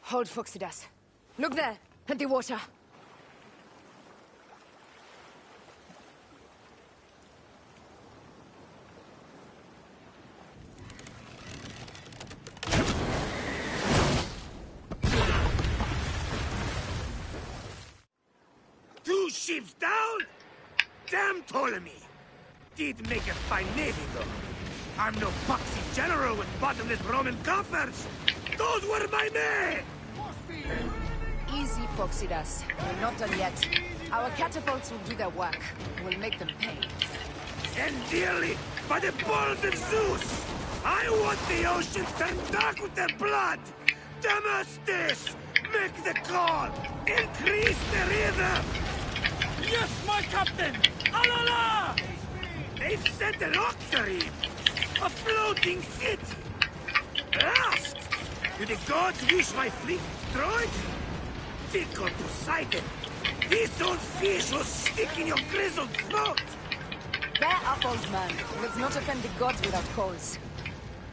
Hold Phoxidas. Look there, at the water. Two ships down? Damn Ptolemy! Did make a fine navy, though. I'm no foxy general with bottomless Roman coffers! Those were my men! Easy, Phoxidas. We're not done yet. Our catapults will do their work. We'll make them pay. And dearly, by the balls of Zeus! I want the ocean turned dark with their blood! Damastes! Make the call! Increase the rhythm! Yes, my captain! Alala! They've sent an octarine! A floating city! Blast! Do the gods wish my fleet destroyed? Tickle Poseidon! This old fish will stick in your grizzled throat! Bear up, old man. Let's not offend the gods without cause.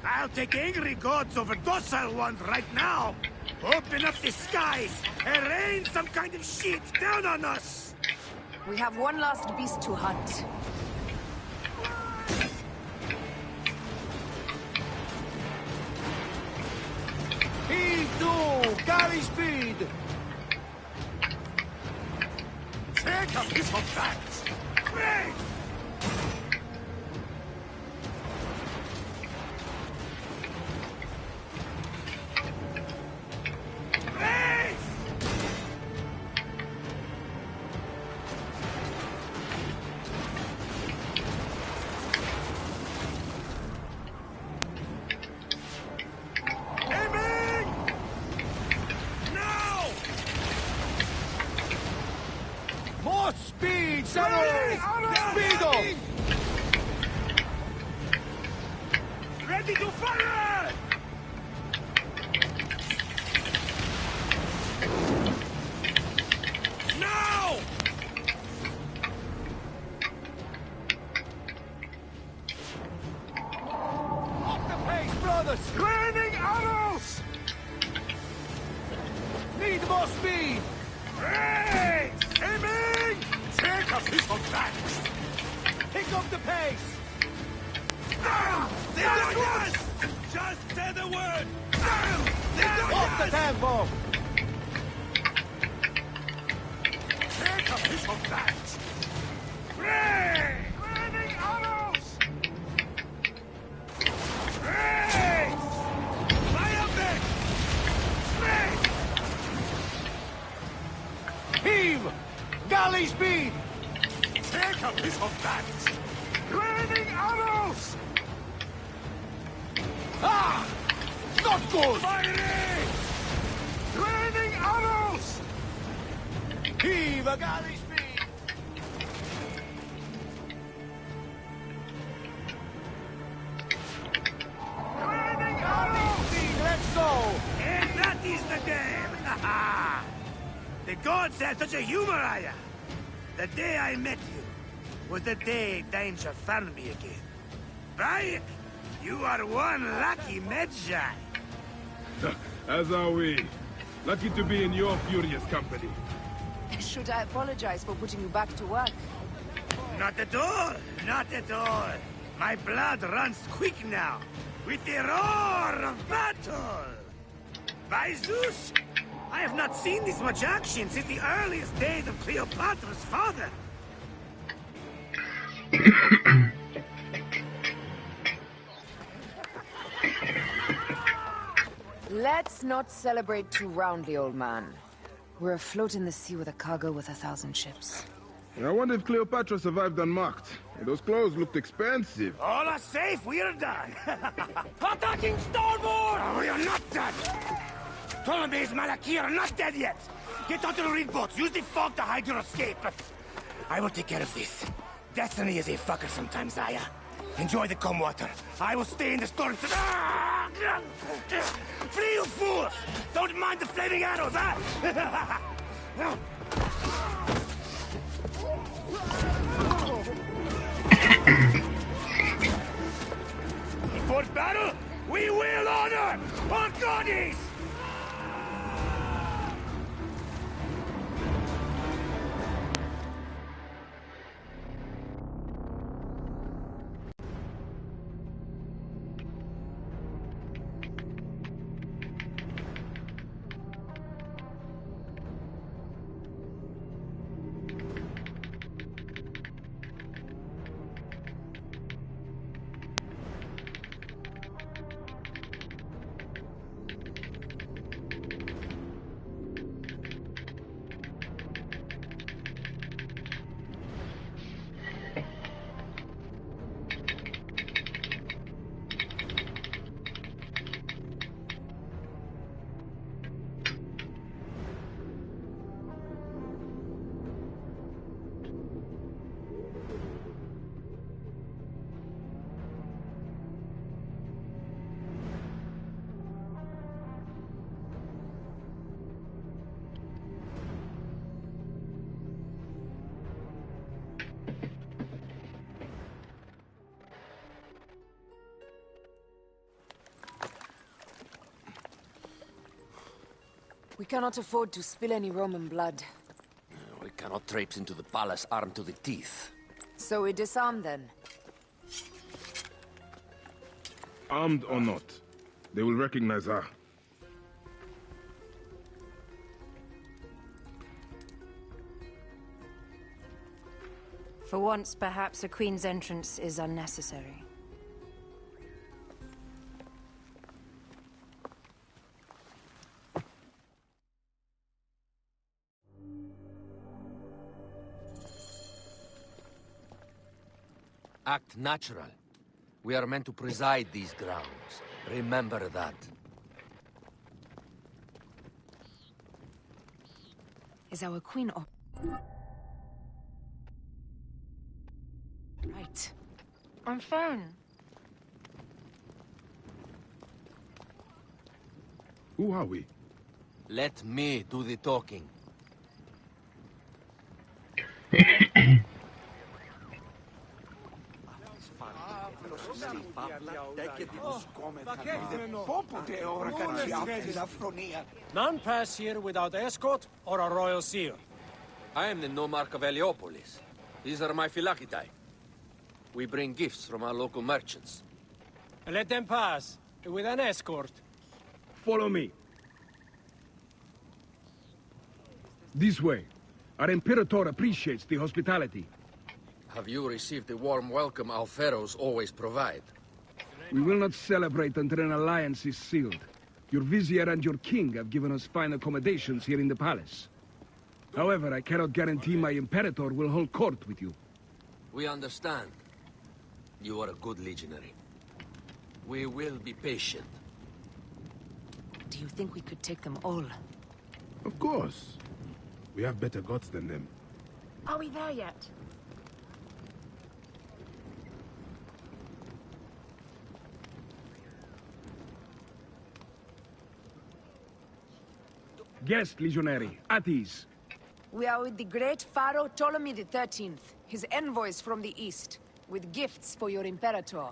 I'll take angry gods over docile ones right now! Open up the skies and rain some kind of shit down on us! We have one last beast to hunt. Heave-to! Galley speed! Take a piece of that! Great! More speed, Samuel! Speedo! Ready to fire! Now! Up the pace, brothers! Raining arrows! Need more speed! Great! Aiming! Take a piece of that! Pick up the pace! Down! They're us! Just say the word! Down! They're Off the tempo! Take a piece of that! Great! Raining arrows! Great! Fire back! Great! Heave! Galley speed! Take a piece of that! Raining arrows! Ah! Not good! Firing! Raining arrows! Heave a galley speed! Raining arrows! Speed, let's go! And that is the game! Ha ha! The gods had such a humor, Aya! The day I met you was the day danger found me again. Right? You are one lucky Magi. As are we. Lucky to be in your furious company. Should I apologize for putting you back to work? Not at all! Not at all! My blood runs quick now, with the roar of battle! By Zeus! I have not seen this much action since the earliest days of Cleopatra's father! Let's not celebrate too roundly, old man. We're afloat in the sea with a cargo with 1,000 ships. I wonder if Cleopatra survived unmarked. Those clothes looked expensive. All are safe, we are done! Attacking starboard! Oh, we are not done! Ptolemy's Malaki are not dead yet! Get onto the reed boats, use the fog to hide your escape! I will take care of this. Destiny is a fucker sometimes, Aya. Enjoy the calm water. I will stay in the storm to... Flee, you fools! Don't mind the flaming arrows, huh? Before battle, We will honor our goddess! We cannot afford to spill any Roman blood. We cannot traipse into the palace armed to the teeth. So we disarm then. Armed or not, they will recognize her. For once, perhaps a queen's entrance is unnecessary. Act natural. We are meant to preside these grounds. Remember that. Is our queen op... Right. I'm fine. Who are we? Let me do the talking. None pass here without escort or a royal seal. I am the nomarch of Heliopolis. These are my Phylakitai. We bring gifts from our local merchants. Let them pass, with an escort. Follow me. This way. Our Imperator appreciates the hospitality. Have you received the warm welcome our pharaohs always provide? We will not celebrate until an alliance is sealed. Your vizier and your king have given us fine accommodations here in the palace. However, I cannot guarantee my Imperator will hold court with you. We understand. You are a good legionary. We will be patient. Do you think we could take them all? Of course. We have better gods than them. Are we there yet? Guest, legionary. At ease. We are with the great Pharaoh Ptolemy XIII, his envoys from the east, with gifts for your Imperator.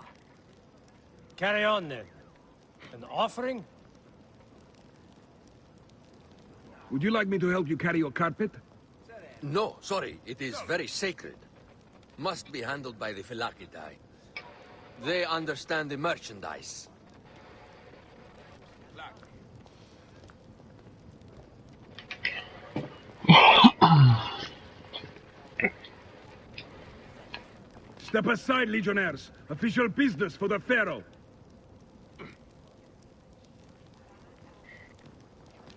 Carry on then. An offering? Would you like me to help you carry your carpet? No, sorry. It is very sacred. Must be handled by the Phylakitai. They understand the merchandise. Step aside, legionnaires. Official business for the Pharaoh.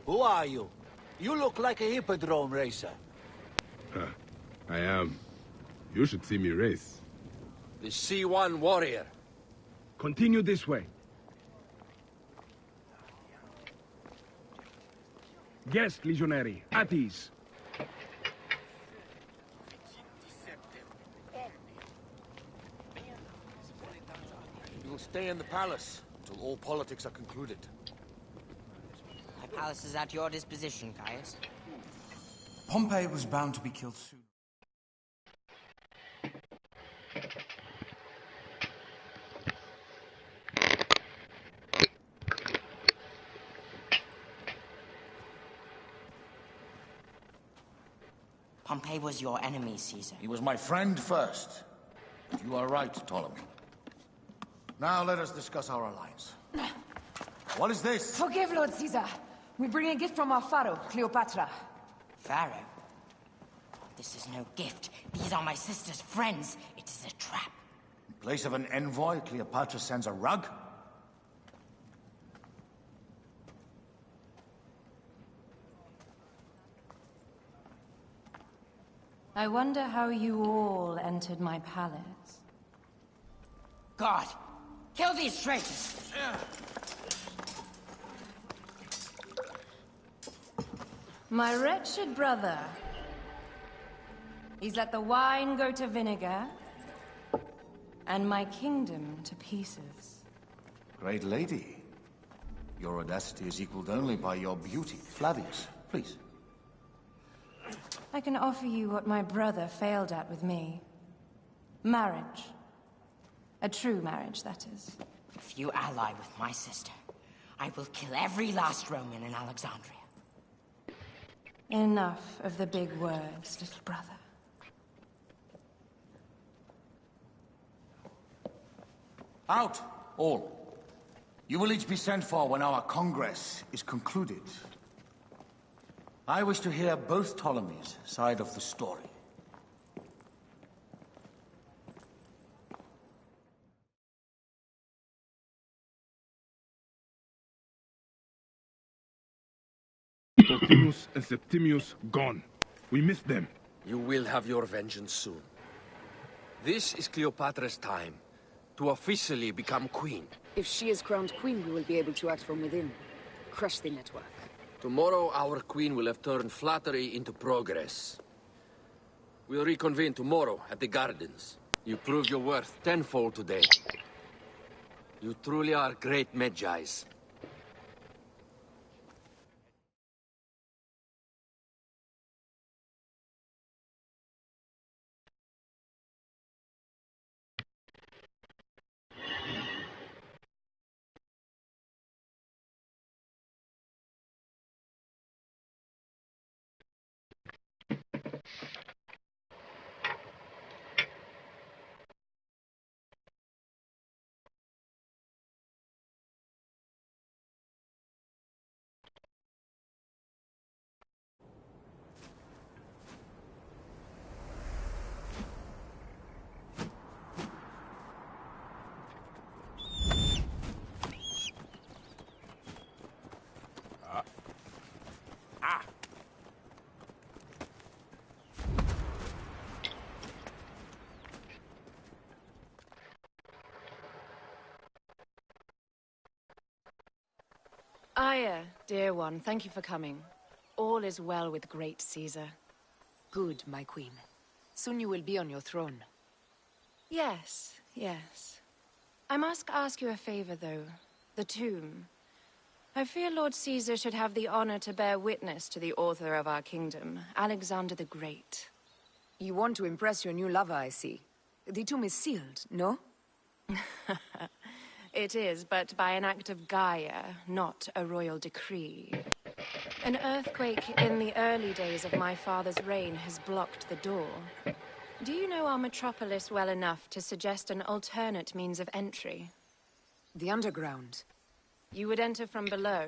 Who are you? You look like a hippodrome racer. I am. You should see me race. The C1 warrior. Continue this way. Guest, legionary. At ease. You will stay in the palace until all politics are concluded. My palace is at your disposition, Caius. Pompey was bound to be killed soon. Pompey was your enemy, Caesar. He was my friend first. But you are right, Ptolemy. Now let us discuss our alliance. What is this? Forgive, Lord Caesar. We bring a gift from our pharaoh, Cleopatra. Pharaoh? This is no gift. These are my sister's friends. It is a trap. In place of an envoy, Cleopatra sends a rug? I wonder how you all entered my palace. God! Kill these traitors! My wretched brother. He's let the wine go to vinegar, and my kingdom to pieces. Great lady. Your audacity is equaled only by your beauty. Flavius, please. I can offer you what my brother failed at with me. Marriage. A true marriage, that is. If you ally with my sister, I will kill every last Roman in Alexandria. Enough of the big words, little brother. Out, all. You will each be sent for when our Congress is concluded. I wish to hear both Ptolemies' side of the story. Tothinus and Septimius gone. We missed them. You will have your vengeance soon. This is Cleopatra's time to officially become queen. If she is crowned queen, we will be able to act from within. Crush the network. Tomorrow, our queen will have turned flattery into progress. We'll reconvene tomorrow at the gardens. You proved your worth tenfold today. You truly are great Medjais. Aya, dear one, thank you for coming. All is well with great Caesar. Good, my queen. Soon you will be on your throne. Yes, yes. I must ask you a favor, though. The tomb. I fear Lord Caesar should have the honor to bear witness to the author of our kingdom, Alexander the Great. You want to impress your new lover, I see. The tomb is sealed, no? It is, but by an act of Gaia, not a royal decree. An earthquake in the early days of my father's reign has blocked the door. Do you know our metropolis well enough to suggest an alternate means of entry? The underground. You would enter from below?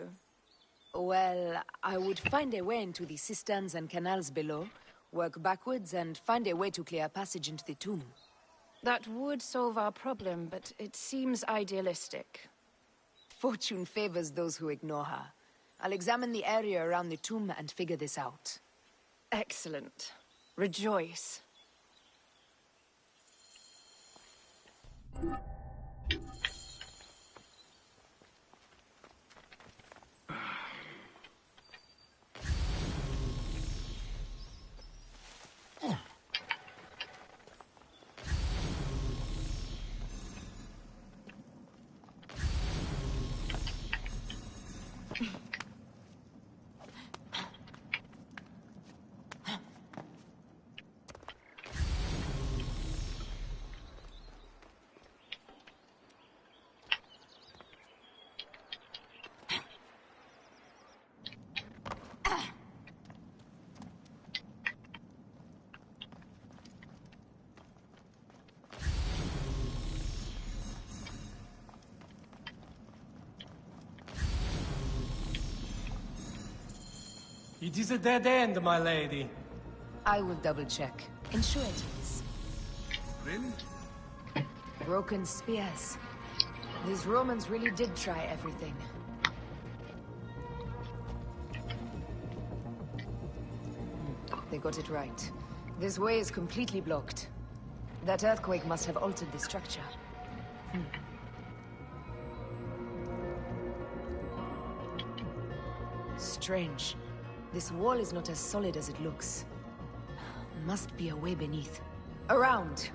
Well, I would find a way into the cisterns and canals below, work backwards, and find a way to clear a passage into the tomb. That would solve our problem, but it seems idealistic. Fortune favors those who ignore her. I'll examine the area around the tomb and figure this out. Excellent. Rejoice. It is a dead end, my lady. I will double-check. Ensure it is. Really? Broken spears. These Romans really did try everything. They got it right. This way is completely blocked. That earthquake must have altered the structure. Strange. This wall is not as solid as it looks. Must be a way beneath. Around!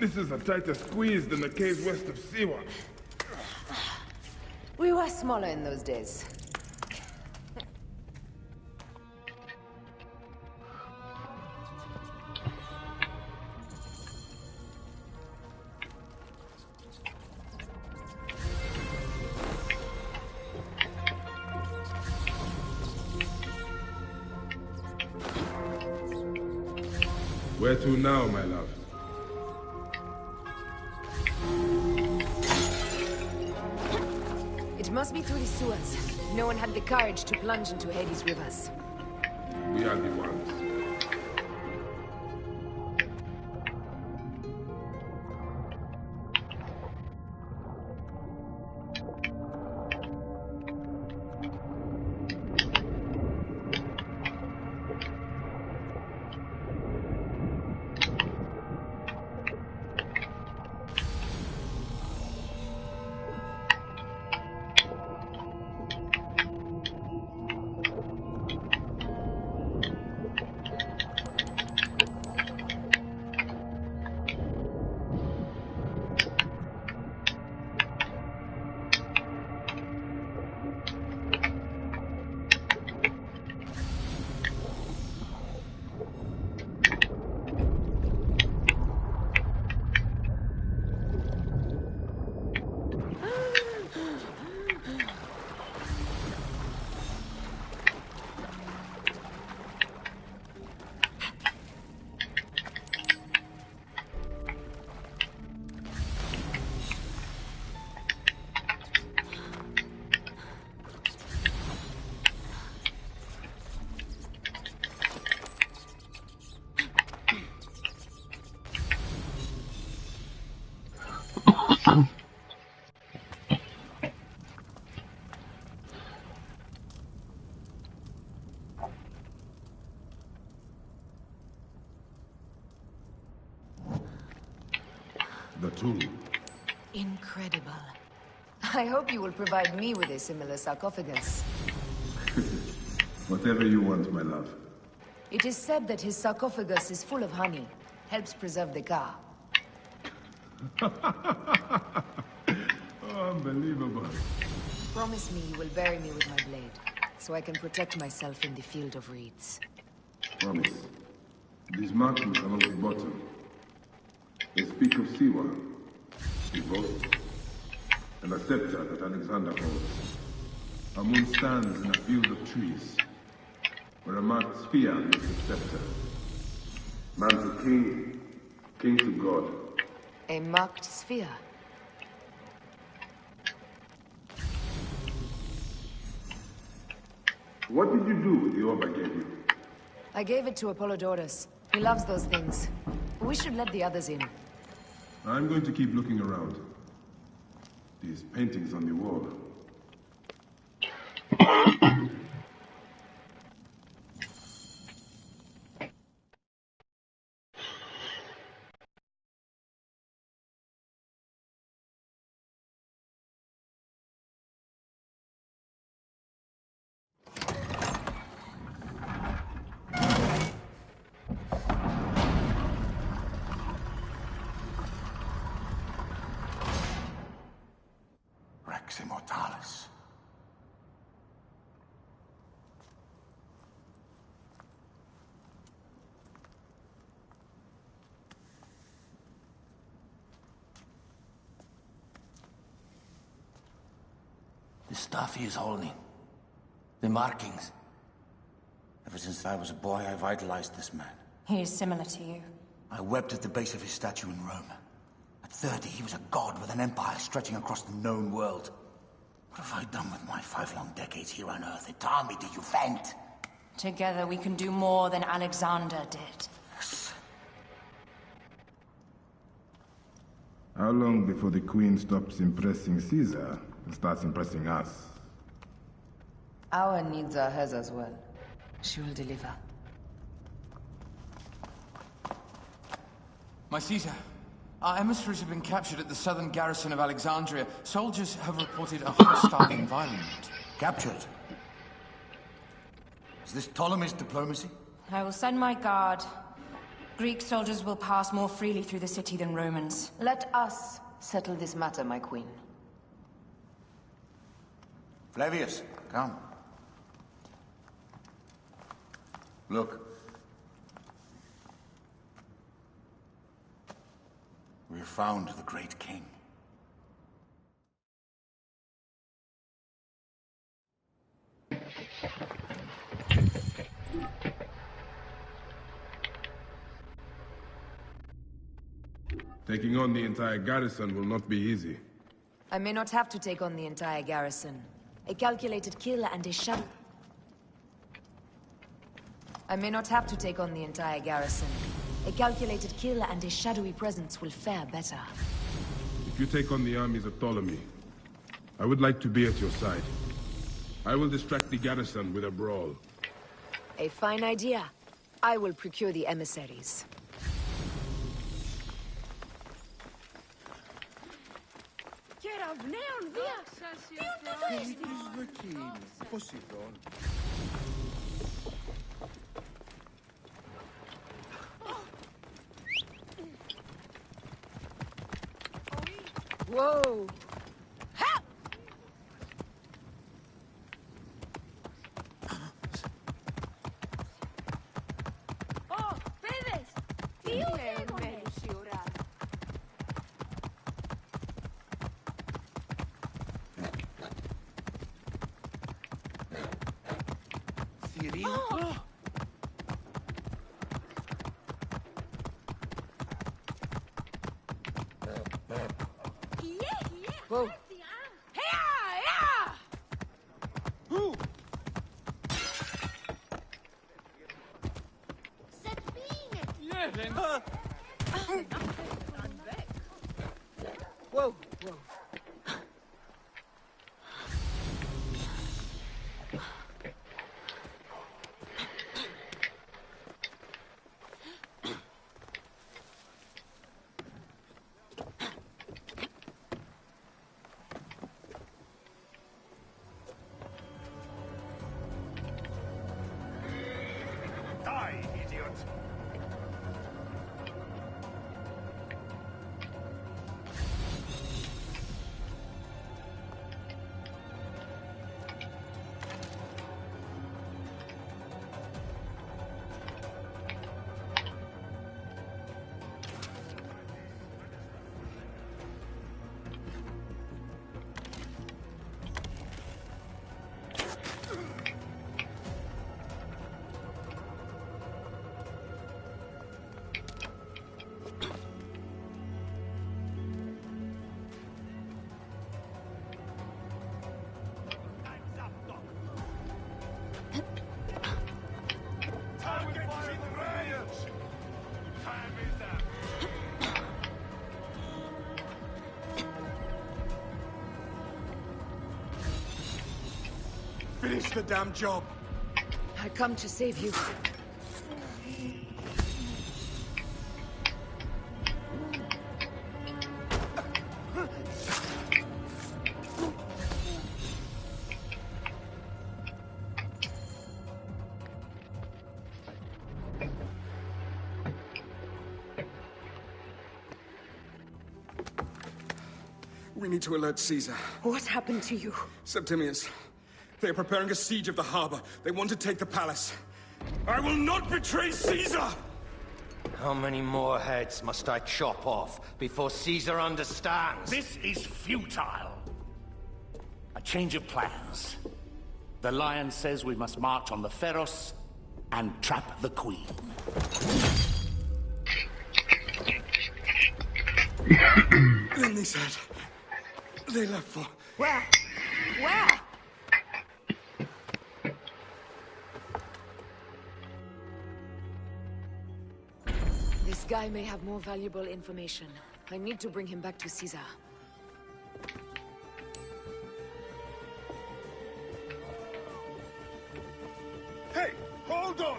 This is a tighter squeeze than the caves west of Siwa. We were smaller in those days. Where to now, my love? It must be through the sewers. No one had the courage to plunge into Hades' rivers. We are the ones. The tomb. Incredible. I hope you will provide me with a similar sarcophagus. Whatever you want, my love. It is said that his sarcophagus is full of honey. Helps preserve the car. Unbelievable. Promise me you will bury me with my blade, so I can protect myself in the field of reeds. Promise. These markings along the bottom. They speak of Siwa, the boast, and a scepter that Alexander holds. A moon stands in a field of trees, where a marked spear meets the scepter. Man to king, king to God. A marked sphere. What did you do with the orb I gave you? I gave it to Apollodorus. He loves those things. We should let the others in. I'm going to keep looking around. These paintings on the wall. Rex Immortalis. The stuff he is holding. The markings. Ever since I was a boy, I've idolized this man. He is similar to you. I wept at the base of his statue in Rome. At 30, he was a god with an empire stretching across the known world. What have I done with my 5 long decades here on Earth? It army did you vent? Together we can do more than Alexander did. Yes. How long before the Queen stops impressing Caesar and starts impressing us? Our needs are hers as well. She will deliver. My Caesar, our emissaries have been captured at the southern garrison of Alexandria. Soldiers have reported a hostile environment. Captured? Is this Ptolemy's diplomacy? I will send my guard. Greek soldiers will pass more freely through the city than Romans. Let us settle this matter, my queen. Flavius, come. Look. We have found the great king. Taking on the entire garrison will not be easy. I may not have to take on the entire garrison. A calculated kill and a shadow... I may not have to take on the entire garrison. A calculated kill and a shadowy presence will fare better. If you take on the armies of Ptolemy, I would like to be at your side. I will distract the garrison with a brawl. A fine idea. I will procure the emissaries. Whoa! Ha! Oh, Phoebus! Do you hear me? Oh. Whoa! Whoa, whoa. Die, idiot! Finish the damn job. I come to save you. We need to alert Caesar. What happened to you? Septimius. They are preparing a siege of the harbor. They want to take the palace. I will not betray Caesar! How many more heads must I chop off before Caesar understands? This is futile. A change of plans. The Lion says we must march on the Pharos and trap the Queen. said they left for... Where? Where? This guy may have more valuable information. I need to bring him back to Caesar. Hey, hold on!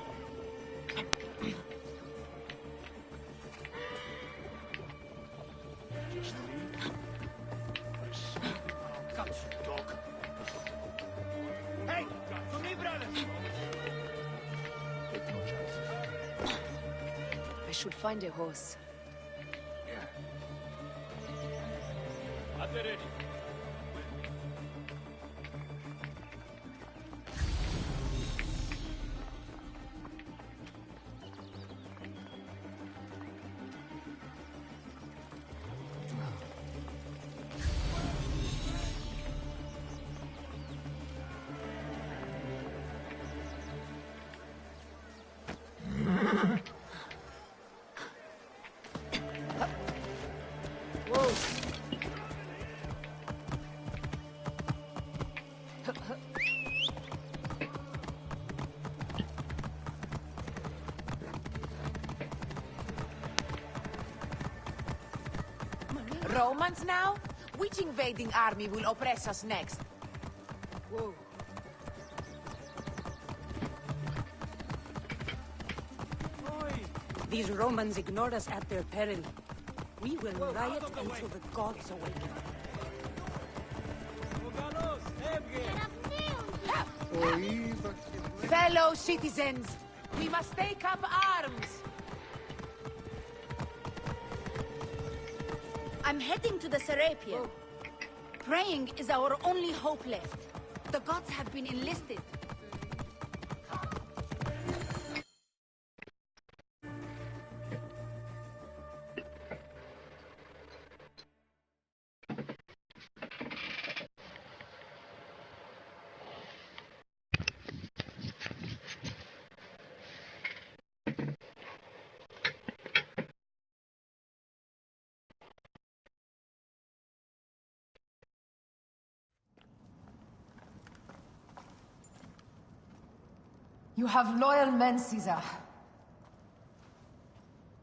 Just leave. I'll catch you, dog. Hey, to me, brothers! Take no chances. I should find a horse. At the ready. Romans now? Which invading army will oppress us next? Whoa. These Romans ignore us at their peril. We will riot until the gods awaken. Fellow citizens, we must take up arms. I'm heading to the Serapeum. Praying is our only hope left. The gods have been enlisted. You have loyal men, Caesar.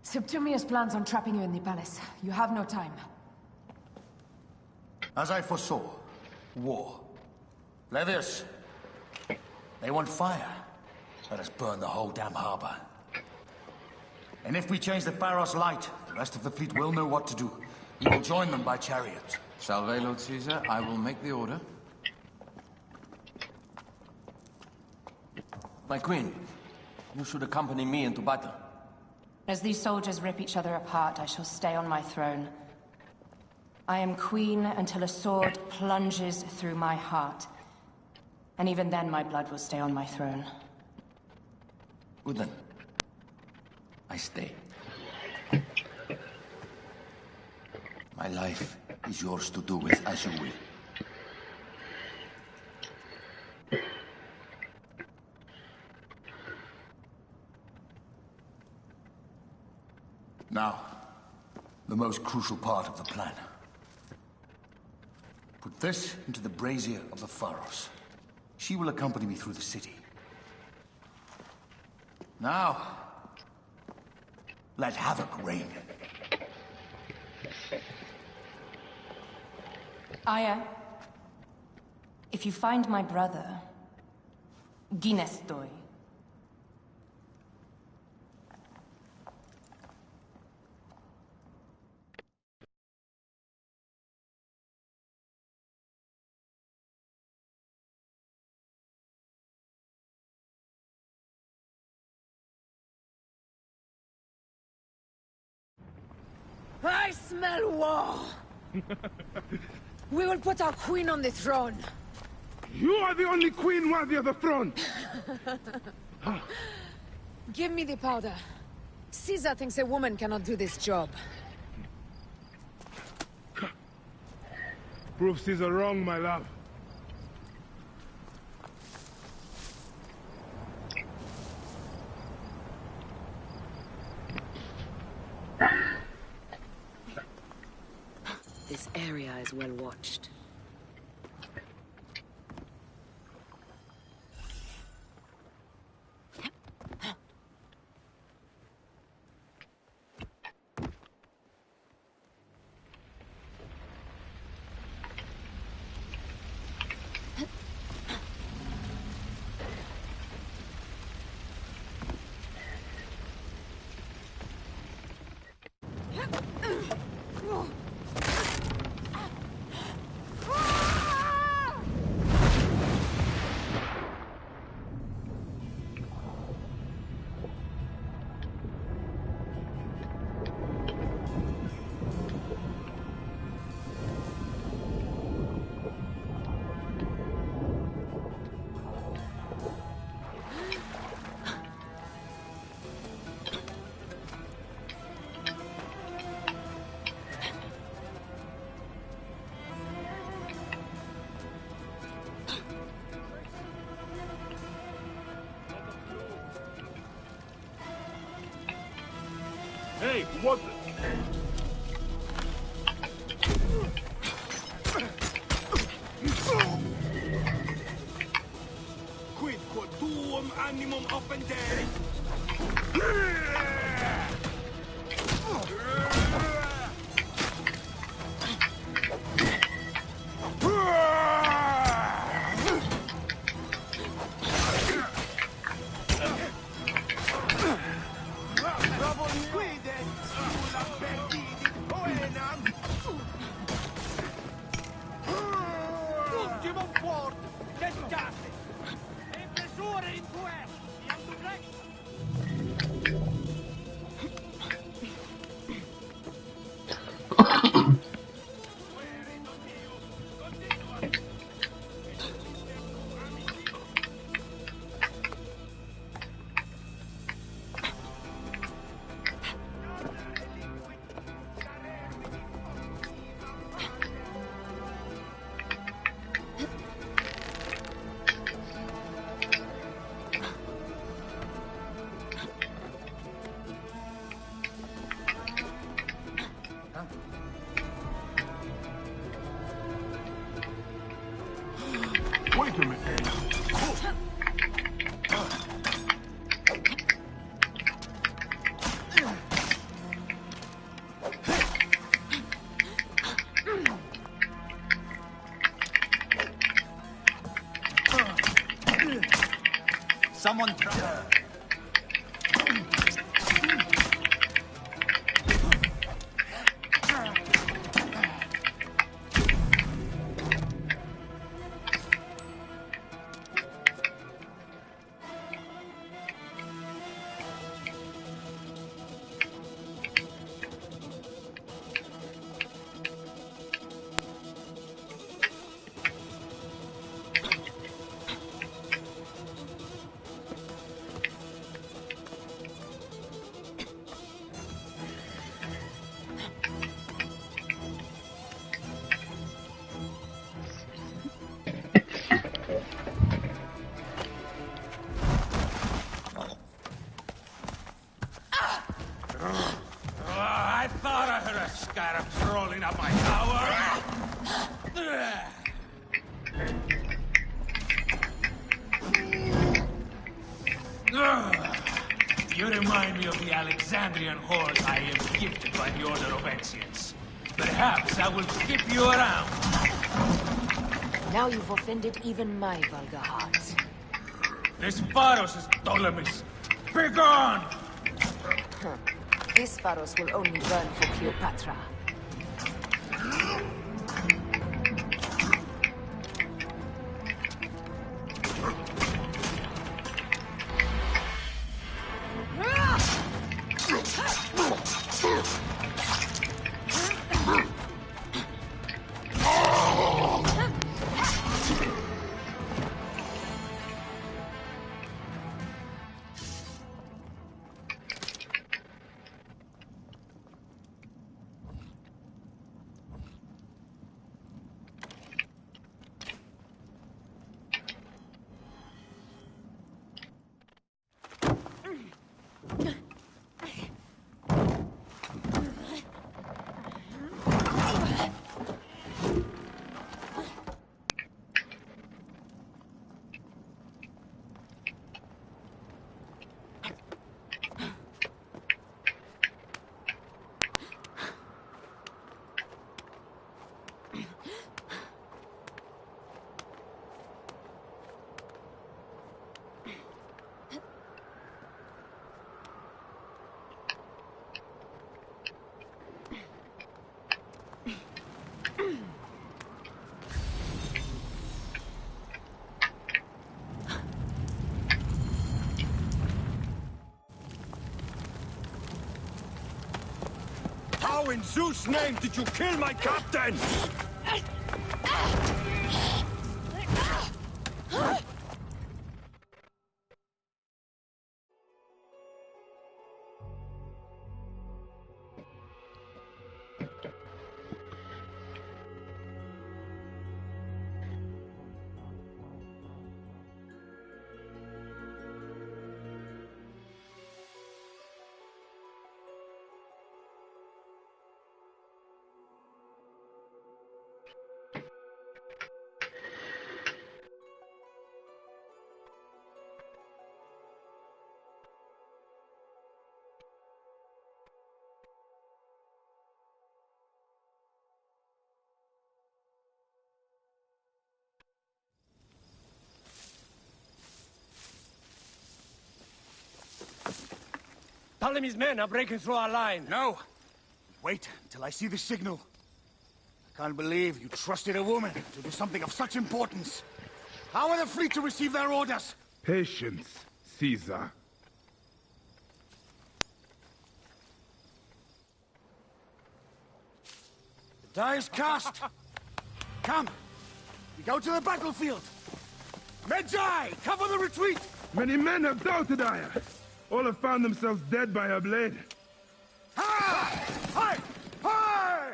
Septimius plans on trapping you in the palace. You have no time. As I foresaw, war. Levius, they want fire. Let us burn the whole damn harbor. And if we change the Pharos light, the rest of the fleet will know what to do. We will join them by chariot. Salve, Lord Caesar. I will make the order. My queen, you should accompany me into battle. As these soldiers rip each other apart, I shall stay on my throne. I am queen until a sword plunges through my heart. And even then, my blood will stay on my throne. Good then. I stay. My life is yours to do with as you will. Now, the most crucial part of the plan. Put this into the brazier of the Pharos. She will accompany me through the city. Now, let havoc reign. Aya, if you find my brother, Ginestoi. I smell war! We will put our queen on the throne. You are the only queen worthy of the throne! Give me the powder. Caesar thinks a woman cannot do this job. Prove Caesar wrong, my love. The this area is well watched. Hey, what the... Quid quod tuum animum offendere! Ultimo fuort! Tentate! E mesure in duel! Wait a minute. Someone try. I thought I heard a scarab crawling up my tower. You remind me of the Alexandrian horde I am gifted by the Order of Ancients. Perhaps I will skip you around. Now you've offended even my vulgar heart. This Pharos is Ptolemy's. Begone! This Pharos will only burn for Cleopatra. How in Zeus' name did you kill my captain? Ptolemy's men are breaking through our line. No! Wait until I see the signal. I can't believe you trusted a woman to do something of such importance. How are the fleet to receive their orders? Patience, Caesar. The die is cast. Come, we go to the battlefield. Medjay, cover the retreat! Many men have doubted Aya. All have found themselves dead by her blade. Hi! Hi! Hi!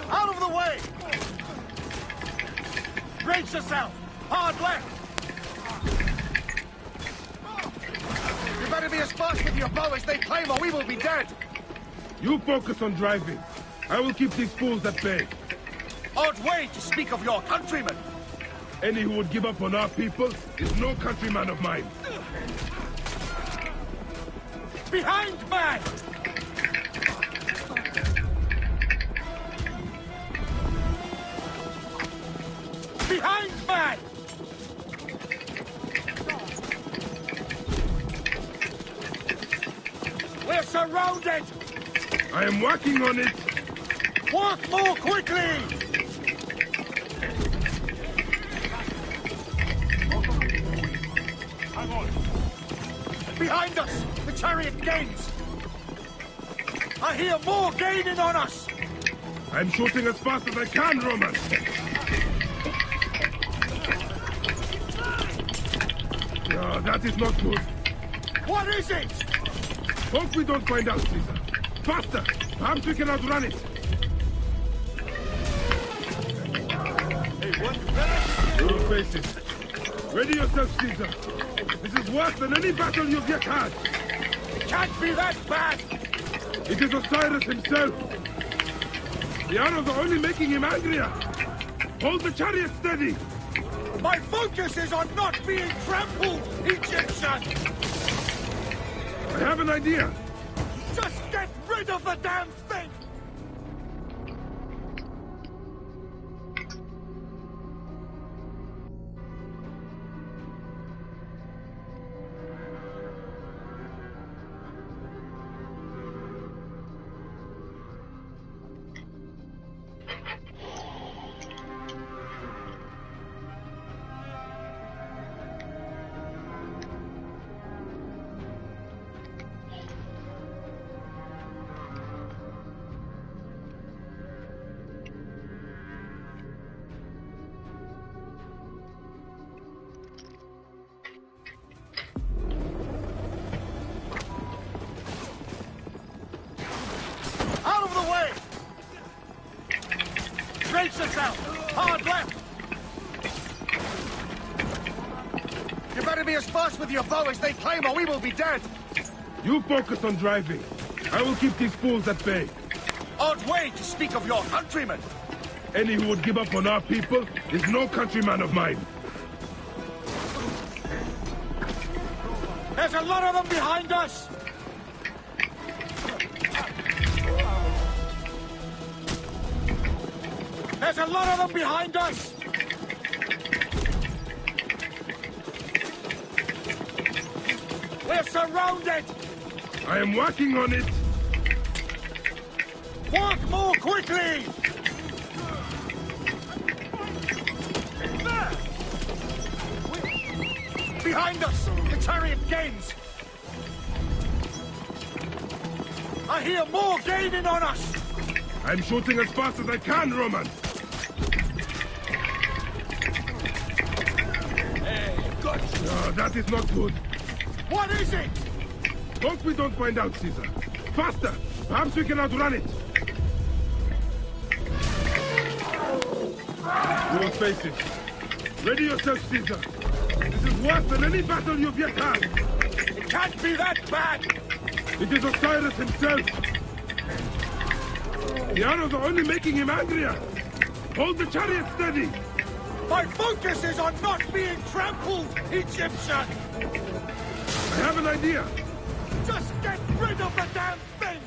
Out of the way! Brace yourself! Hard left! You better be as fast with your bow as they claim, or we will be dead! You focus on driving. I will keep these fools at bay. Odd way to speak of your countrymen! Any who would give up on our people is no countryman of mine. Behind, man! Behind, man! We're surrounded! I am working on it! Work more quickly! Behind us! The chariot gains! I hear more gaining on us! I'm shooting as fast as I can, Roman! Oh, that is not good. What is it? Hope we don't find out, Caesar. Faster! Perhaps we can outrun it! Your faces. Ready yourself, Caesar. This is worse than any battle you've yet had. It can't be that bad! It is Osiris himself. The arrows are only making him angrier. Hold the chariot steady. My focus is on not being trampled, Egyptian! I have an idea. Just get rid of the damn thing! Brace yourself! Hard left! You better be as fast with your bow as they claim, or we will be dead! You focus on driving. I will keep these fools at bay. Odd way to speak of your countrymen! Any who would give up on our people is no countryman of mine. There's a lot of them behind us! There's a lot of them behind us! We're We're surrounded! I am working on it! Walk more quickly! There! Behind us! The chariot gains! I hear more gaining on us! I'm shooting as fast as I can, Roman! Hey, good! No, that is not good. What is it? Hope we don't find out, Caesar. Faster! Perhaps we can outrun it! You will face it. Ready yourself, Caesar. This is worse than any battle you've yet had. It can't be that bad! It is Osiris himself. The arrows are only making him angrier. Hold the chariot steady. My focus is on not being trampled, Egyptian! I have an idea. Just get rid of the damn thing!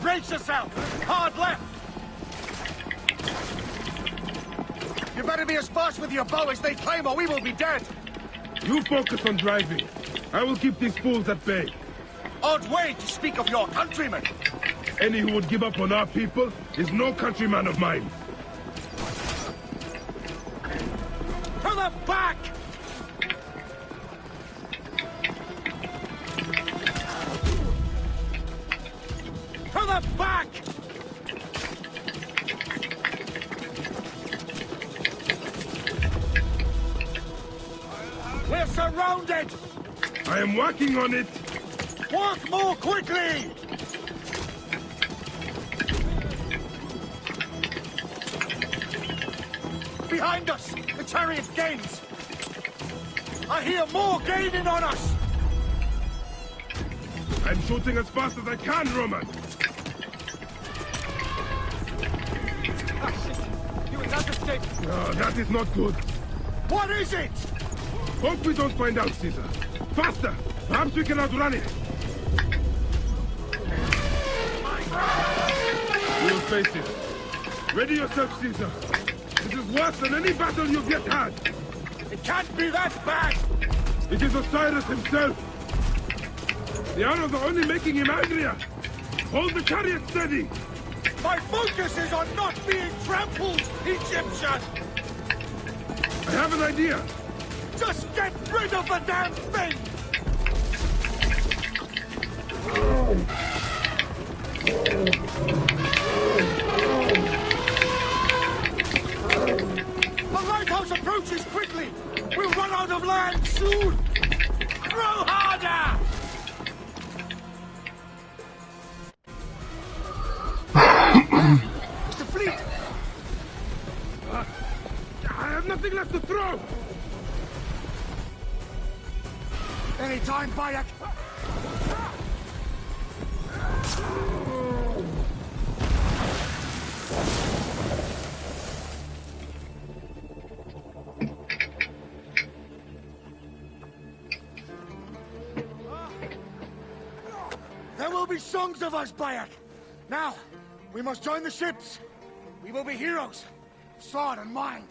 Brace yourself! Hard left! You better be as fast with your bow as they claim or we will be dead! You focus on driving. I will keep these fools at bay. Odd way to speak of your countrymen! Any who would give up on our people is no countryman of mine. To the back! To the back! We're surrounded! I am working on it! Walk more quickly! Behind us! The chariot gains! I hear more gaining on us! I'm shooting as fast as I can, Roman! You will not escape! No, that is not good. What is it? Hope we don't find out, Caesar. Faster! Perhaps we can outrun it! We'll face it. Ready yourself, Caesar. This is worse than any battle you've yet had. It can't be that bad! It is Osiris himself. The arrows are only making him angrier. Hold the chariot steady! My focus is on not being trampled, Egyptian! I have an idea! Just get rid of the damn thing! The lighthouse approaches quickly! We'll run out of land soon! Throw harder! It's the fleet! I have nothing left to throw! Anytime, Bayek! There will be songs of us, Bayek! Now, we must join the ships! We will be heroes! Sword and mind!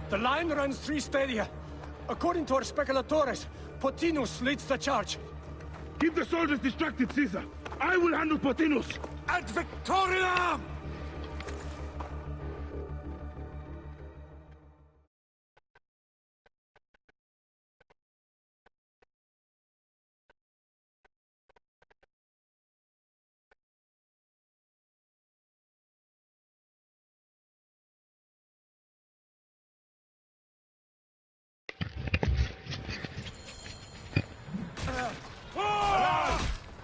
The line runs 3 stadia. According to our speculatores, Pothinus leads the charge. Keep the soldiers distracted, Caesar. I will handle Pothinus. Ad Victoriam!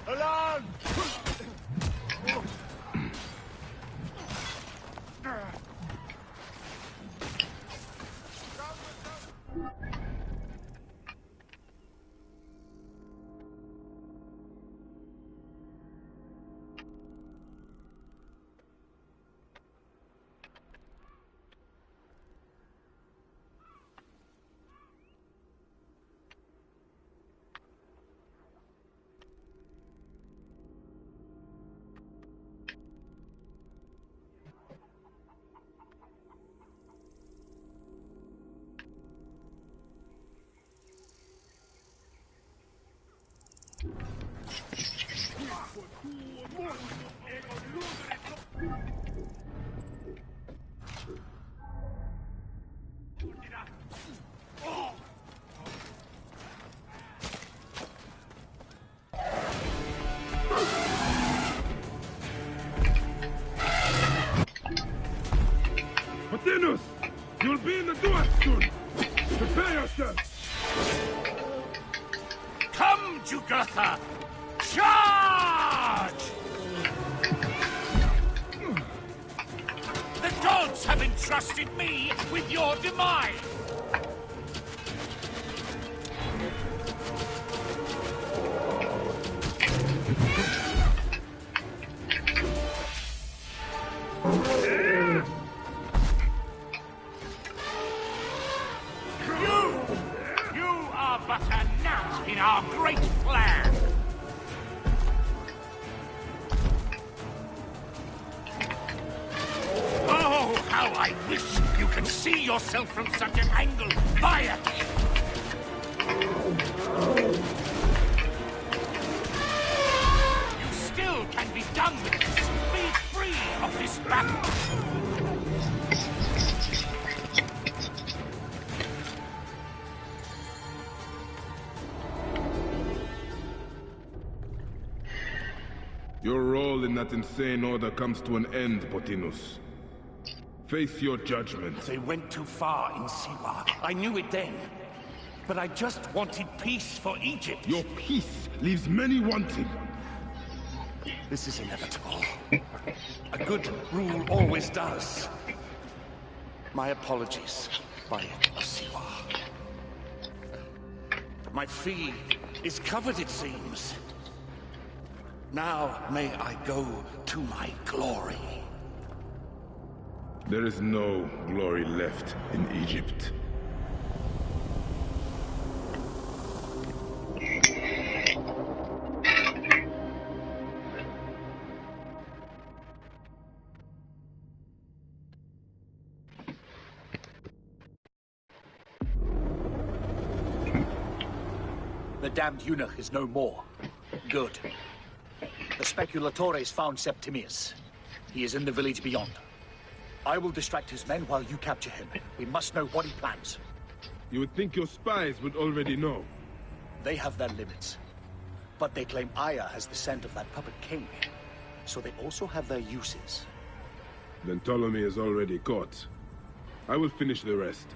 Alarm! Pothinus! You'll be in the Duat soon! Prepare yourself! Come, Jugurtha! Charge! The gods have entrusted me with your demise! You are but a gnat in our great plan! Oh, how I wish you could see yourself from such an angle, Bayek! You still can be done with this. Be free of this battle. Your role in that that insane order comes to an end, Pothinus. Face your judgment. They went too far in Siwa. I knew it then. But I just wanted peace for Egypt. Your peace leaves many wanting. This is inevitable. A good rule always does. My apologies, Bayek of Siwa. My fee is covered, it seems. Now may I go to my glory. There is no glory left in Egypt. The damned eunuch is no more. Good. The Speculatores found Septimius. He is in the village beyond. I will distract his men while you capture him. We must know what he plans. You would think your spies would already know. They have their limits. But they claim Aya has the scent of that puppet king. So they also have their uses. Then Ptolemy is already caught. I will finish the rest.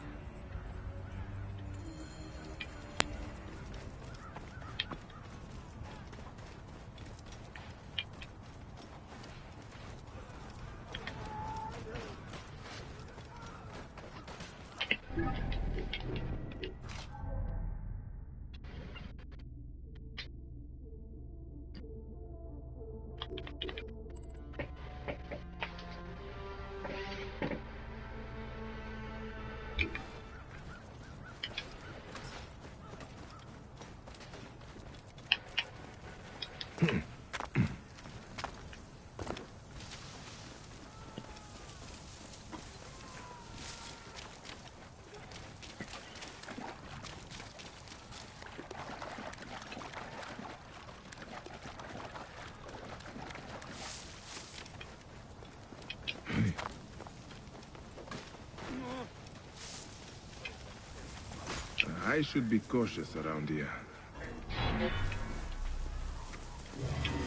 I should be cautious around here.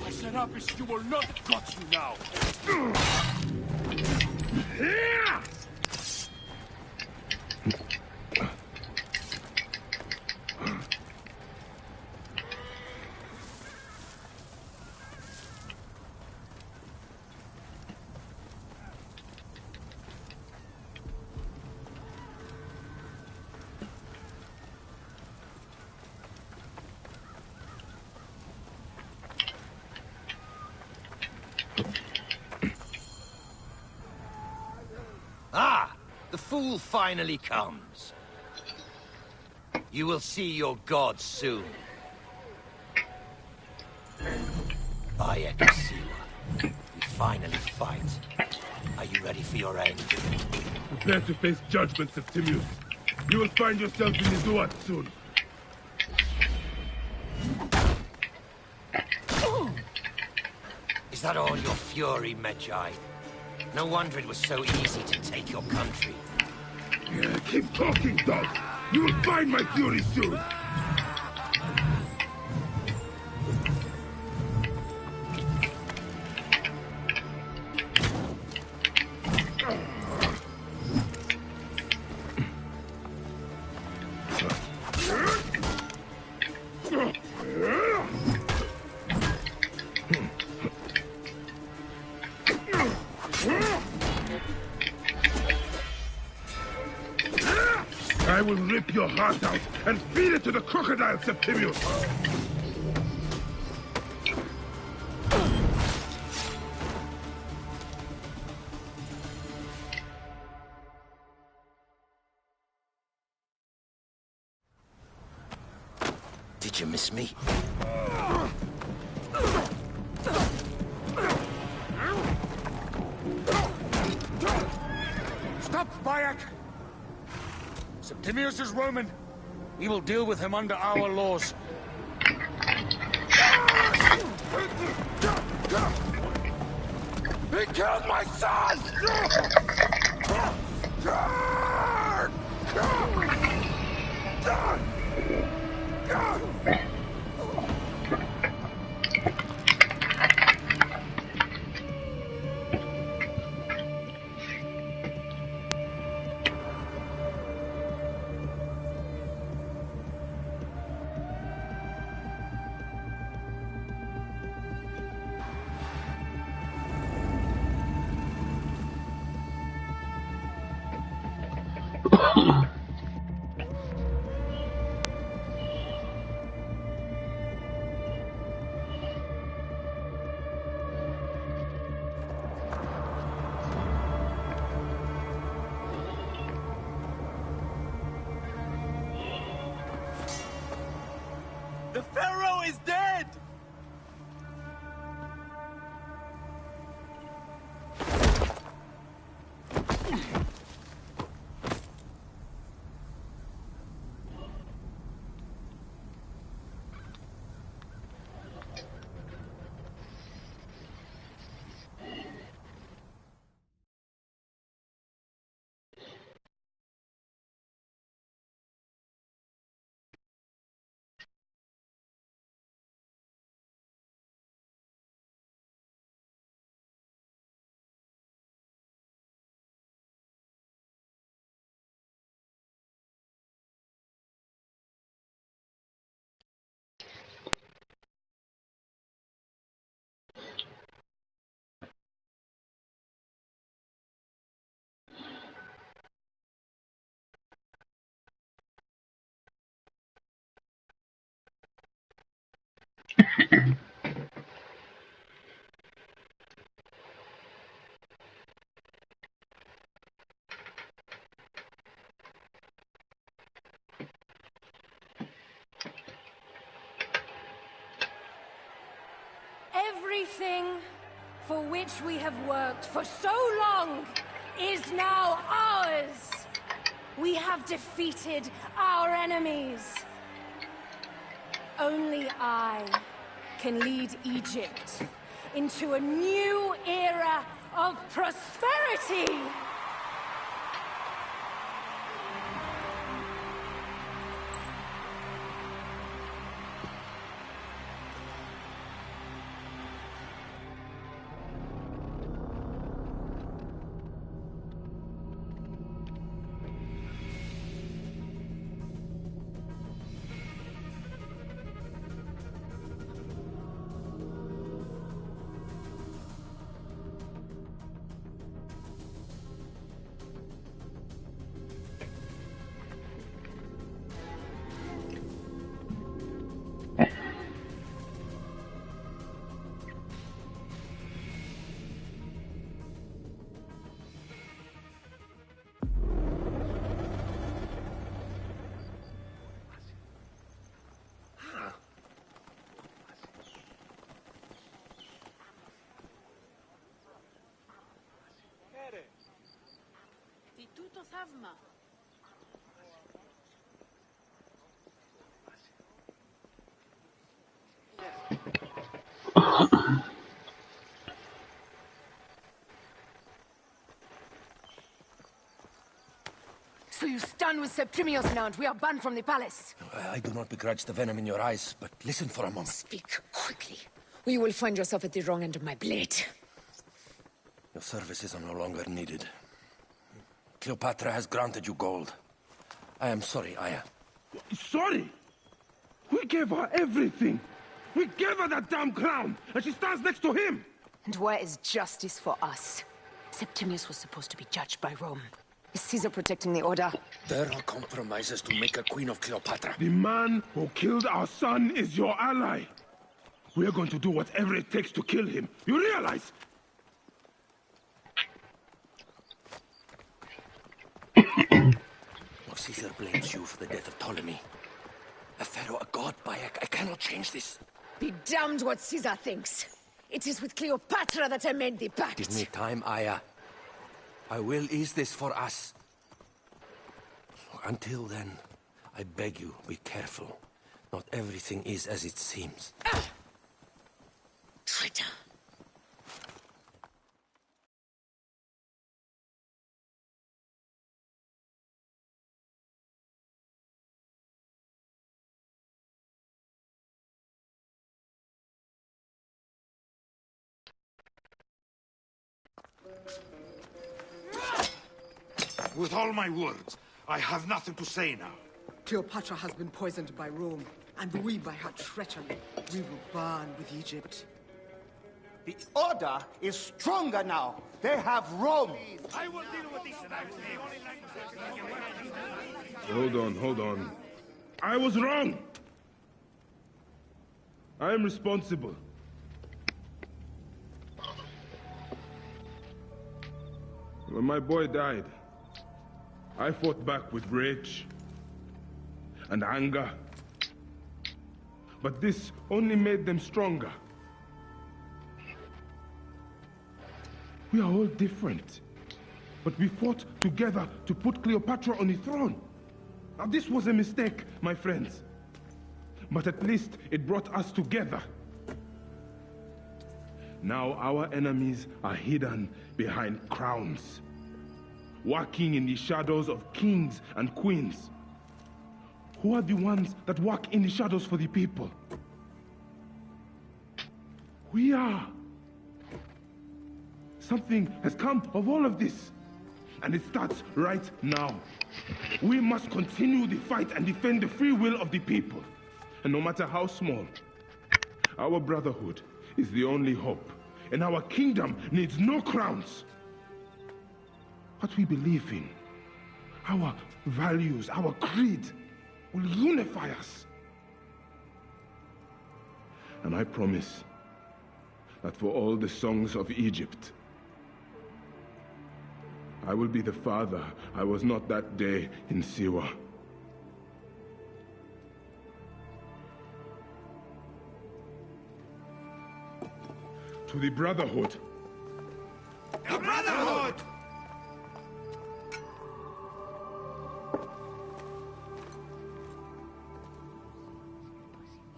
I Serapis, you will not got you now. Ah! The fool finally comes. You will see your gods soon. Bayek of Siwa, we finally fight. Are you ready for your end? Prepare to face judgment, Septimius. You will find yourself in the Duat soon. Is that all your fury, Medjay? No wonder it was so easy to take your country. Yeah, keep talking, dog. You will find my fury soon. I will rip your heart out and feed it to the crocodile, Septimius! Did you miss me? Stop, Bayek! Septimius is Roman. We will deal with him under our laws. He killed my son! The Pharaoh is dead! Everything for which we have worked for so long is now ours. We have defeated our enemies. Only I can lead Egypt into a new era of prosperity. Τι τούτο θαύμα. So you stand with Septimius now and we are banned from the palace. I do not begrudge the venom in your eyes, but listen for a moment. Speak quickly, or you will find yourself at the wrong end of my blade. Your services are no longer needed. Cleopatra has granted you gold. I am sorry, Aya. Sorry? We gave her everything. We gave her that damn crown, and she stands next to him. And where is justice for us? Septimius was supposed to be judged by Rome. Is Caesar protecting the order? There are compromises to make a queen of Cleopatra. The man who killed our son is your ally. We are going to do whatever it takes to kill him. You realize? Caesar blames you for the death of Ptolemy. A pharaoh, a god, Bayek. I cannot change this. Be damned what Caesar thinks. It is with Cleopatra that I made the pact. Give me time, Aya. I will ease this for us. Until then, I beg you, be careful. Not everything is as it seems. Traitor. With all my words, I have nothing to say now. Cleopatra has been poisoned by Rome, and we by her treachery. We will burn with Egypt. The Order is stronger now. They have Rome. I will deal with this. Hold on. I was wrong. I am responsible. When my boy died, I fought back with rage and anger. But this only made them stronger. We are all different. But we fought together to put Cleopatra on the throne. Now this was a mistake, my friends. But at least it brought us together. Now our enemies are hidden behind crowns, walking in the shadows of kings and queens. Who are the ones that walk in the shadows for the people? We are. Something has come of all of this, and it starts right now. We must continue the fight and defend the free will of the people. And no matter how small, our brotherhood is the only hope, and our kingdom needs no crowns. What we believe in, our values, our creed, will unify us. And I promise that for all the songs of Egypt, I will be the father I was not that day in Siwa. To the Brotherhood. The Brotherhood!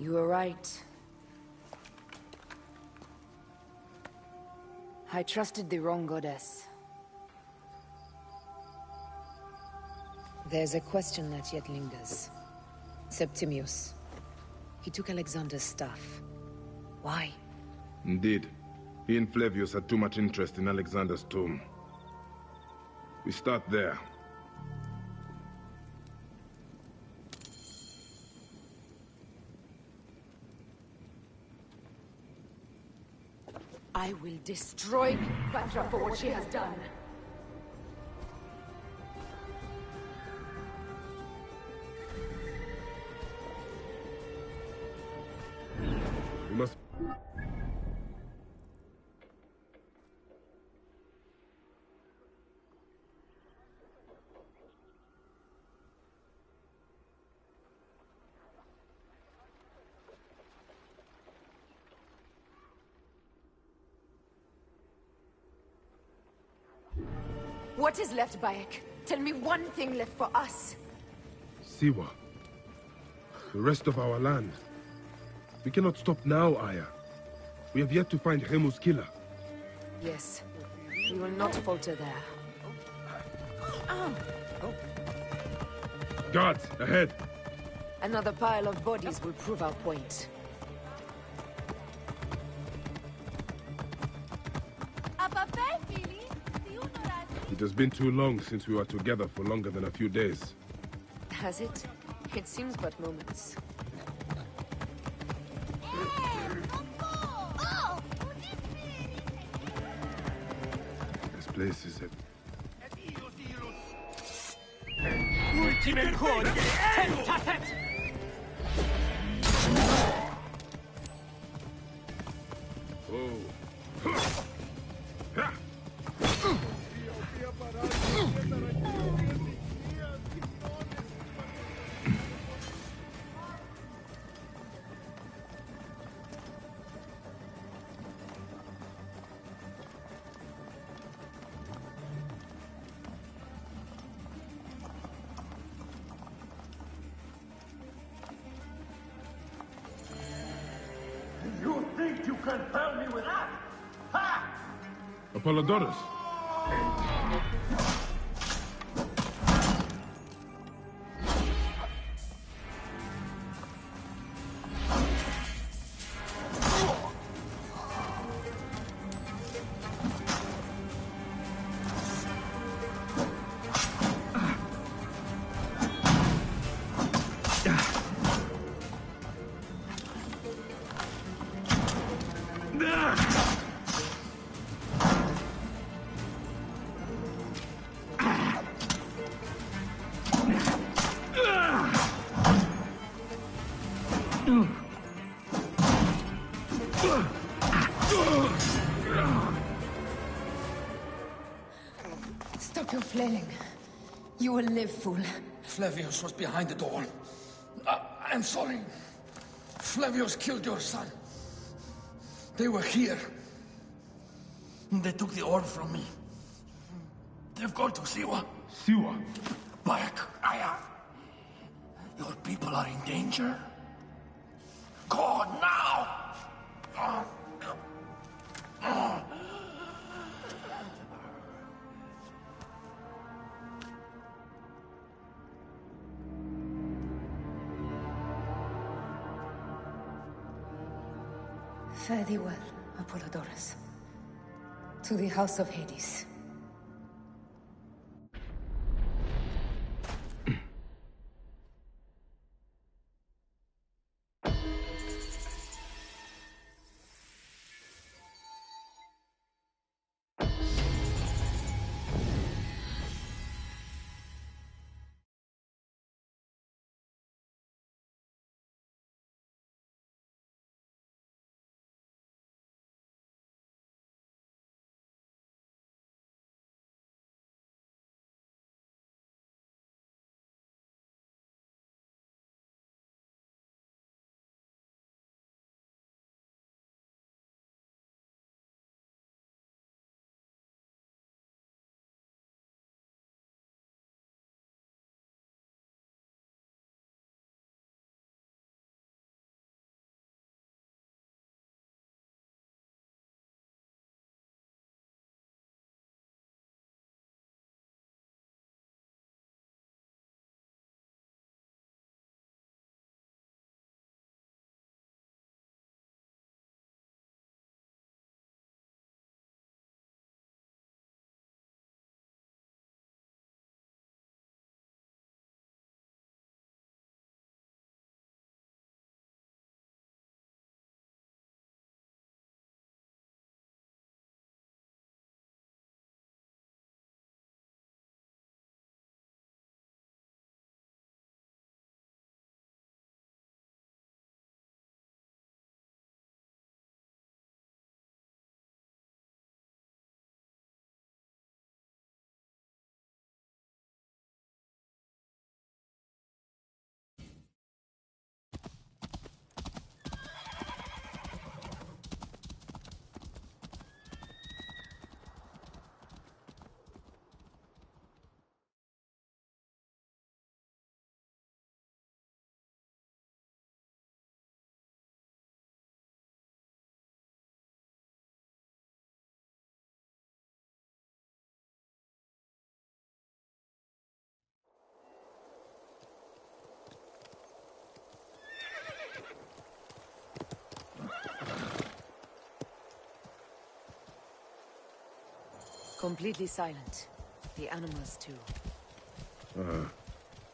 You were right. I trusted the wrong goddess. There's a question that yet lingers. Septimius. He took Alexander's stuff. Why? Indeed. He and Flavius had too much interest in Alexander's tomb. We start there. I will destroy Cleopatra for what she has done. We must... What is left, Bayek? Tell me one thing left for us. Siwa. The rest of our land. We cannot stop now, Aya. We have yet to find Remu's killer. Yes. We will not falter there. Guards, ahead! Another pile of bodies will prove our point. It has been too long since we were together for longer than a few days. Has it? It seems but moments. This place is Ultime code! Tentaset! You think you can tell me with that? Ha! Apollodorus! Stop your flailing. You will live, fool. Flavius was behind it all. I'm sorry. Flavius killed your son. They were here. They took the orb from me. They've gone to Siwa. Siwa? Bayek, Aya. Your people are in danger. Go now! Fare thee well, Apollodorus. To the House of Hades. Completely silent. The animals, too.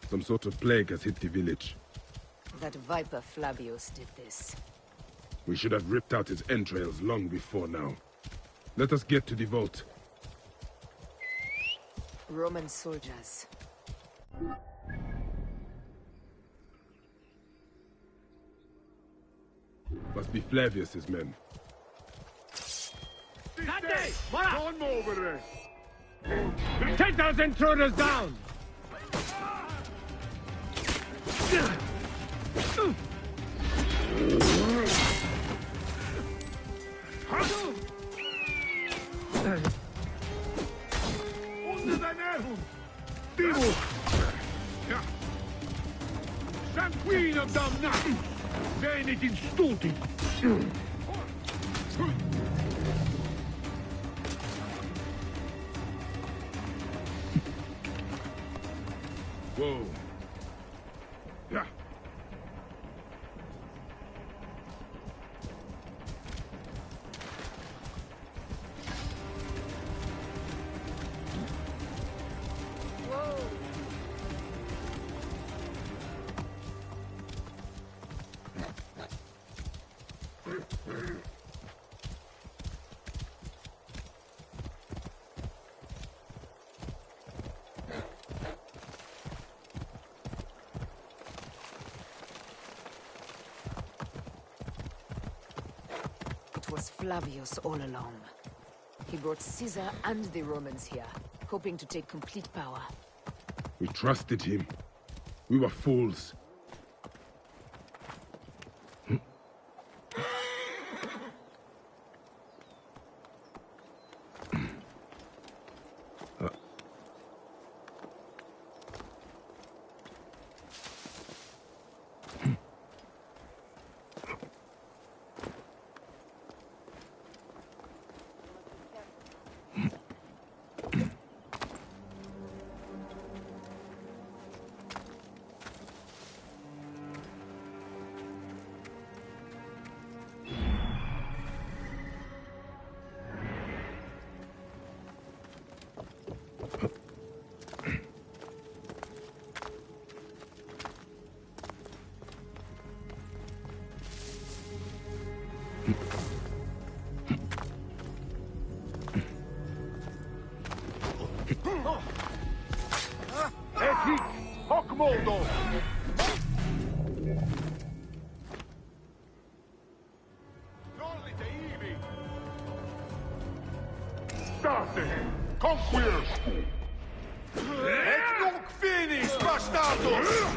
Some sort of plague has hit the village. That viper Flavius did this. We should have ripped out his entrails long before now. Let us get to the vault. Roman soldiers. Must be Flavius's men. Don't over there! Take those intruders down! Unter dein Ernst! Divo! Sanguino damnato! Venit in stulti! Whoa. Yeah. It was Flavius all along. He brought Caesar and the Romans here. hoping to take complete power. We trusted him. We were fools. Conquer! Et nunc finis, bastardos!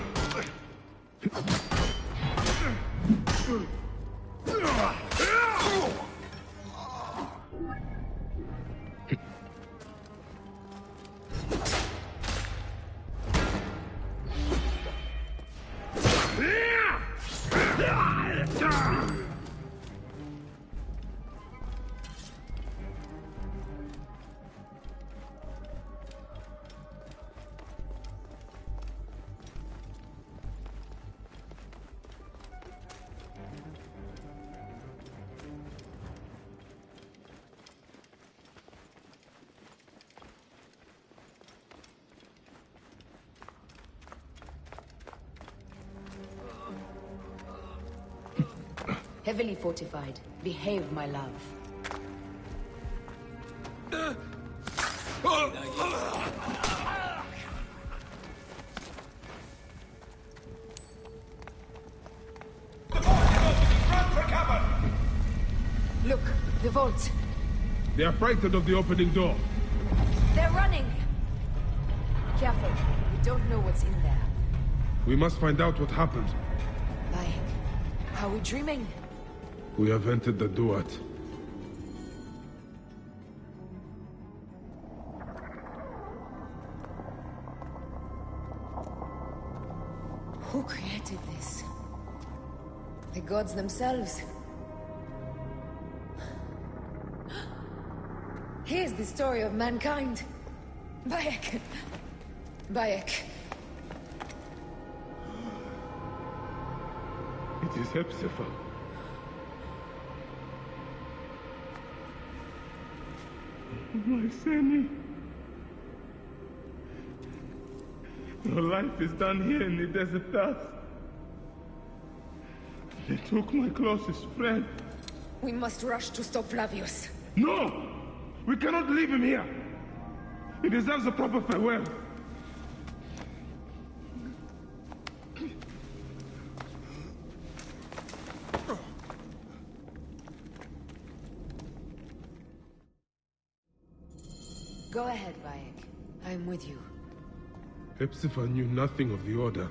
Heavily fortified. Behave, my love. Look, the vault. They are frightened of the opening door. They're running! Careful. We don't know what's in there. We must find out what happened. Bayek, are we dreaming? We have entered the Duat. Who created this? The gods themselves. Here's the story of mankind. Bayek. Bayek. It is Hepzibah. My Seni. Your life is done here in the desert dust. They took my closest friend. We must rush to stop Flavius. No! We cannot leave him here! He deserves a proper farewell. Go ahead, Bayek. I'm with you. Hepzibah knew nothing of the Order.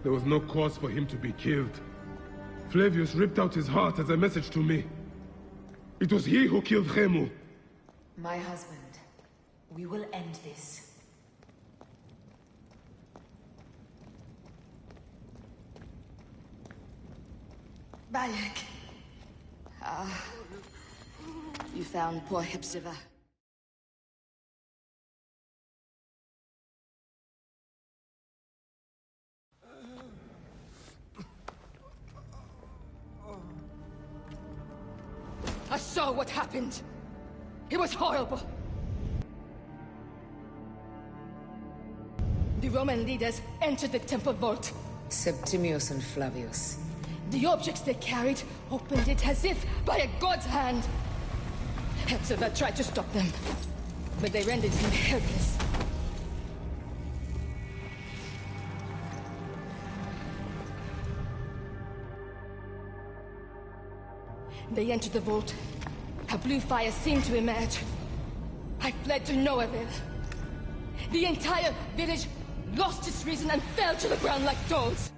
There was no cause for him to be killed. Flavius ripped out his heart as a message to me. It was he who killed Khemu. My husband. We will end this. Bayek. You found poor Hepzibah. I saw what happened. It was horrible. The Roman leaders entered the temple vault. Septimius and Flavius. The objects they carried opened it as if by a god's hand. Hepzibah tried to stop them, but they rendered him helpless. They entered the vault. A blue fire seemed to emerge. I fled to no avail. The entire village lost its reason and fell to the ground like dogs.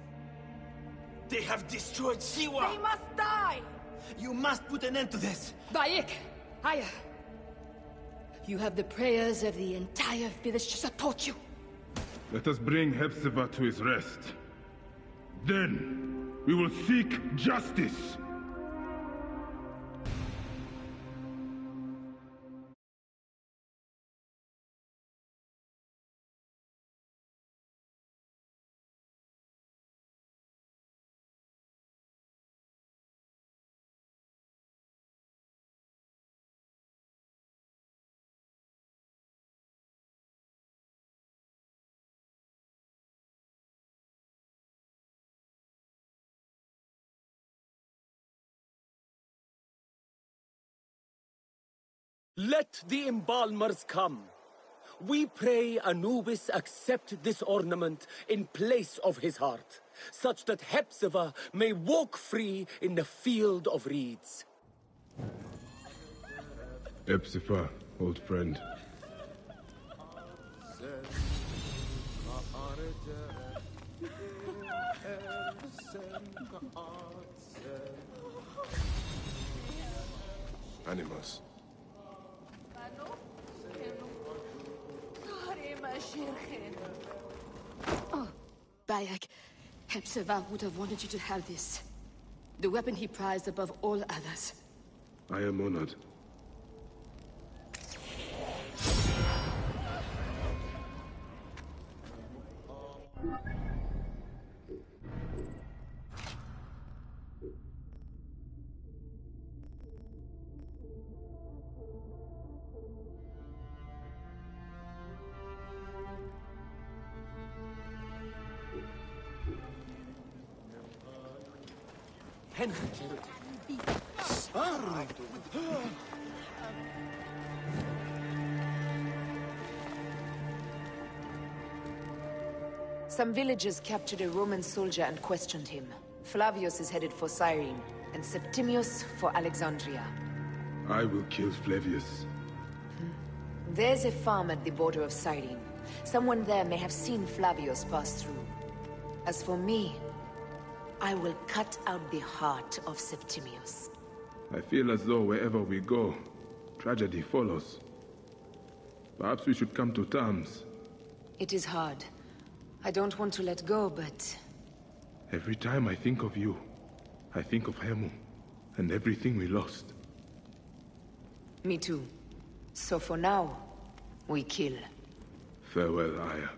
They have destroyed Siwa! They must die! You must put an end to this! Bayek! Aya! You have the prayers of the entire village to support you. Let us bring Hepzibah to his rest. Then, we will seek justice! Let the embalmers come. We pray Anubis accept this ornament in place of his heart, such that Hepzibah may walk free in the field of reeds. Hepzibah, old friend. Animus. Oh, Bayek, Hepzibah would have wanted you to have this. The weapon he prized above all others. I am honored. Some villagers captured a Roman soldier and questioned him. Flavius is headed for Cyrene, and Septimius for Alexandria. I will kill Flavius. There's a farm at the border of Cyrene. Someone there may have seen Flavius pass through. As for me, I will cut out the heart of Septimius. I feel as though wherever we go, tragedy follows. Perhaps we should come to terms. It is hard. I don't want to let go, but... Every time I think of you, I think of Hemu, and everything we lost. Me too. So for now, we kill. Farewell, Aya.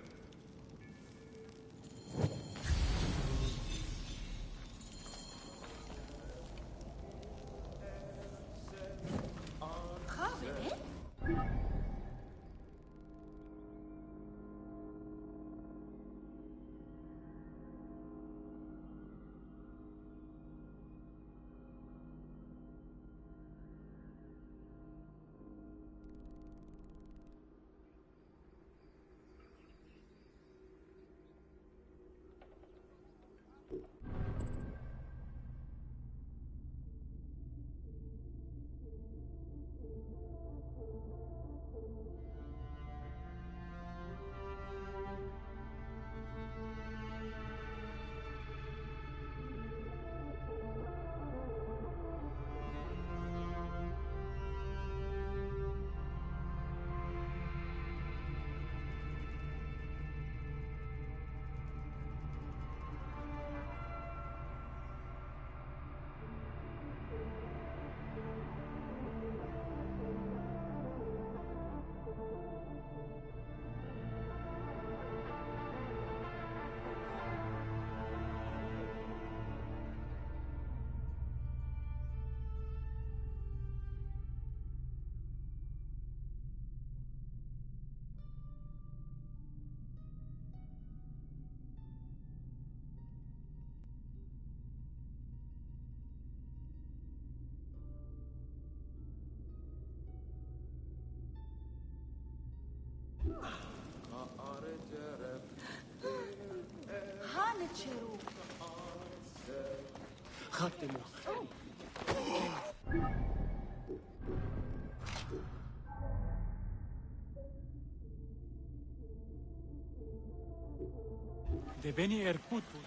Deveni erputput.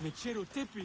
Neceru tepi.